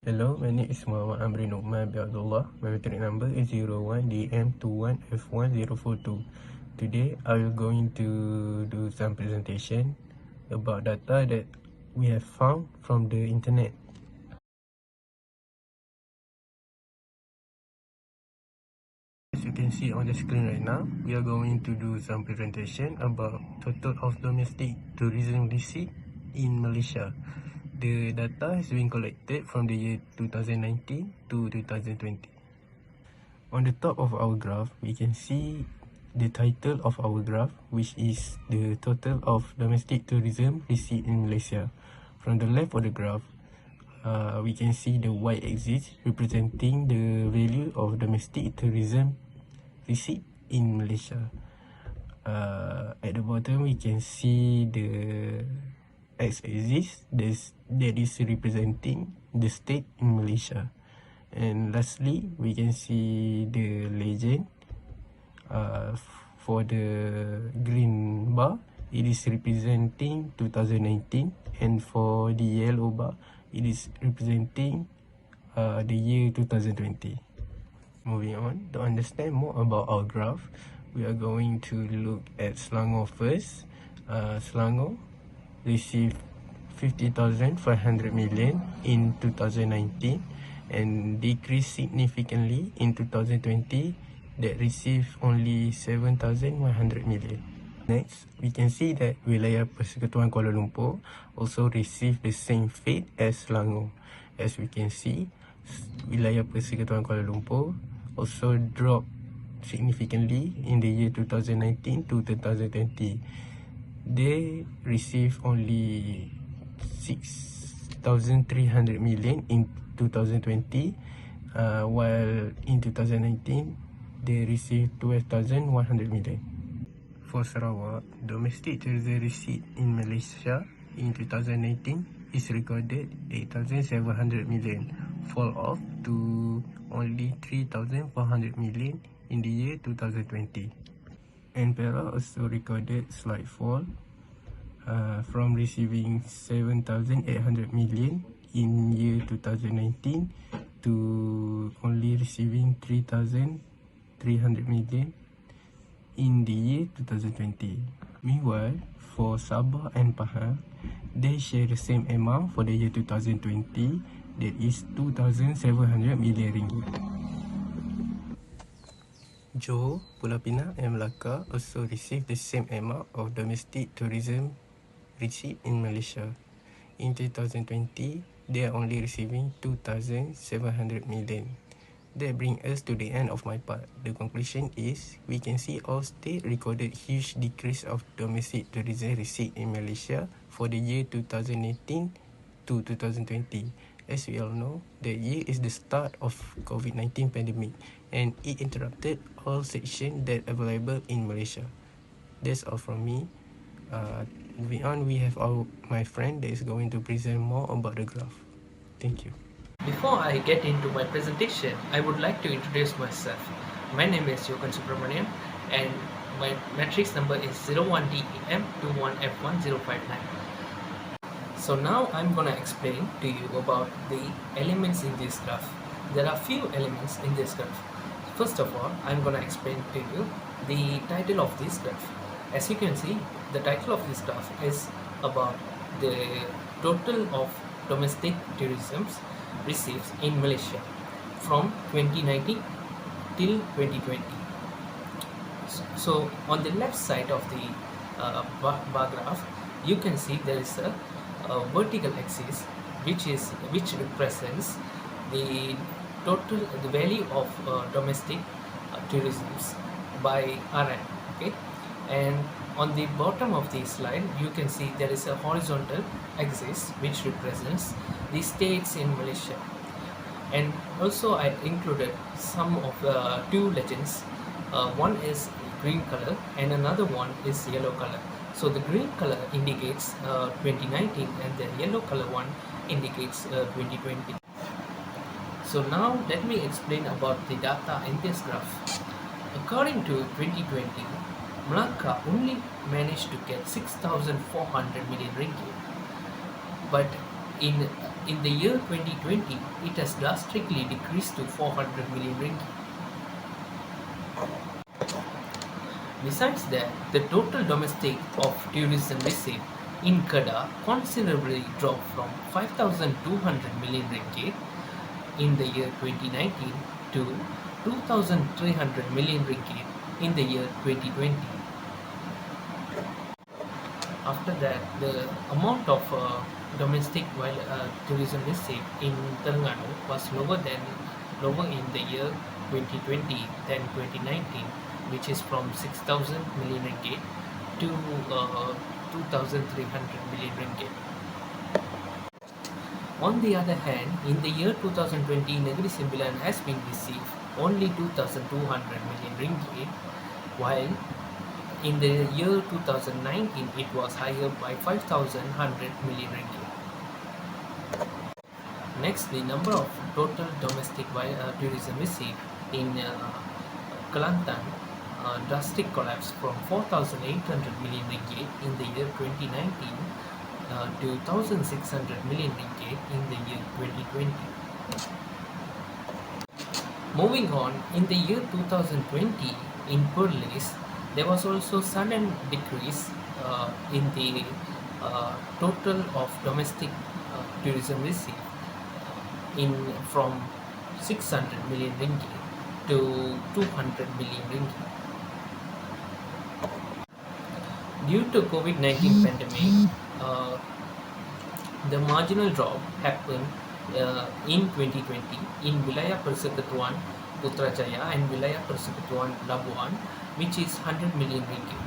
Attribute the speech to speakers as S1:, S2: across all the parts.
S1: Hello, my name is Muhammad Amri Nukman bin Abdullah. My metric number is 01DM21F1042. Today, I will going to do some presentation about data that we have found from the internet. As you can see on the screen right now, we are going to do some presentation about total of domestic tourism receipt in Malaysia. The data has been collected from the year 2019 to 2020. On the top of our graph, we can see the title of our graph, which is the total of domestic tourism receipt in Malaysia. From the left of the graph, we can see the y-axis representing the value of domestic tourism receipt in Malaysia. At the bottom, we can see the x-axis that is representing the state in Malaysia. And lastly, we can see the legend. For the green bar, it is representing 2019, and for the yellow bar, it is representing the year 2020. Moving on, to understand more about our graph, we are going to look at Selangor first. Selangor received 50,500 million in 2019 and decreased significantly in 2020 that received only 7,100 million. Next, we can see that Wilayah Persekutuan Kuala Lumpur also received the same fate as Selangor. As we can see, Wilayah Persekutuan Kuala Lumpur also dropped significantly in the year 2019 to 2020. They received only 6,300 million in 2020, while in 2019 they received 12,100 million. For Sarawak, domestic tourism receipt in Malaysia in 2019 is recorded 8,700 million, fall off to only 3,400 million in the year 2020. And Perak also recorded slight fall from receiving 7,800 million in year 2019 to only receiving 3,300 million in the year 2020. Meanwhile, for Sabah and Pahang, they share the same amount for the year 2020, that is 2,700 million ringgit. Johor, Pulau Pinang and Melaka also receive the same amount of domestic tourism receipt in Malaysia. In 2020, they are only receiving 2,700 million. That brings us to the end of my part. The conclusion is, we can see all states recorded huge decrease of domestic tourism receipt in Malaysia for the year 2018 to 2020. As we all know, the year is the start of COVID-19 pandemic, and it interrupted all sections that are available in Malaysia. That's all from me. Moving on, we have my friend that is going to present more about the graph. Thank you.
S2: Before I get into my presentation, I would like to introduce myself. My name is Yogan Subramanian and my matrix number is 01DEM21F1059. So now I'm gonna explain to you about the elements in this graph. There are few elements in this graph. First of all, I'm gonna explain to you the title of this graph. As you can see, the title of this graph is about the total of domestic tourism receipts in Malaysia from 2019 till 2020. So on the left side of the bar graph, you can see there is a vertical axis which represents the total value of domestic tourism by RM. Okay, and on the bottom of the slide you can see there is a horizontal axis which represents the states in Malaysia, and also I included some of two legends. One is green color and another one is yellow color. So the green color indicates 2019 and the yellow color one indicates 2020. So now let me explain about the data in this graph. According to 2020, Melaka only managed to get 6,400 million ringgit, but in in the year 2020, it has drastically decreased to 400 million ringgit. Besides that, the total domestic of tourism receipt in Kedah considerably dropped from 5,200 million ringgit in the year 2019 to 2,300 million ringgit in the year 2020. After that, the amount of domestic tourism receipt in Terengganu was lower in the year 2020 than 2019, which is from 6,000 million ringgit to 2,300 million ringgit. On the other hand, in the year 2020, Negeri Sembilan has been received only 2,200 million ringgit, while in the year 2019 it was higher by 5,100 million ringgit. Next, the number of total domestic tourism receipt in Kelantan drastic collapse from 4,800 million ringgit in the year 2019 to 1,600 million ringgit in the year 2020. Moving on, in the year 2020 in Perlis, there was also sudden decrease in the total of domestic tourism receipt in from 600 million ringgit to 200 million ringgit. Due to COVID-19 pandemic, the marginal drop happened in 2020 in Wilayah Persekutuan Putrajaya and Wilayah Persekutuan Labuan, which is 100 million ringgit.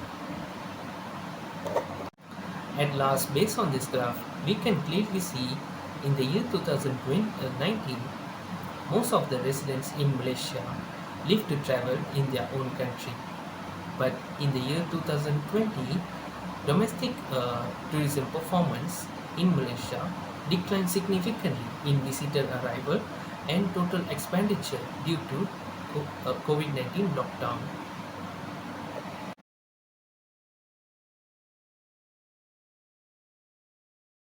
S2: At last, based on this graph, we can clearly see in the year 2019, most of the residents in Malaysia live to travel in their own country. But in the year 2020, domestic tourism performance in Malaysia declined significantly in visitor arrival and total expenditure due to COVID-19 lockdown.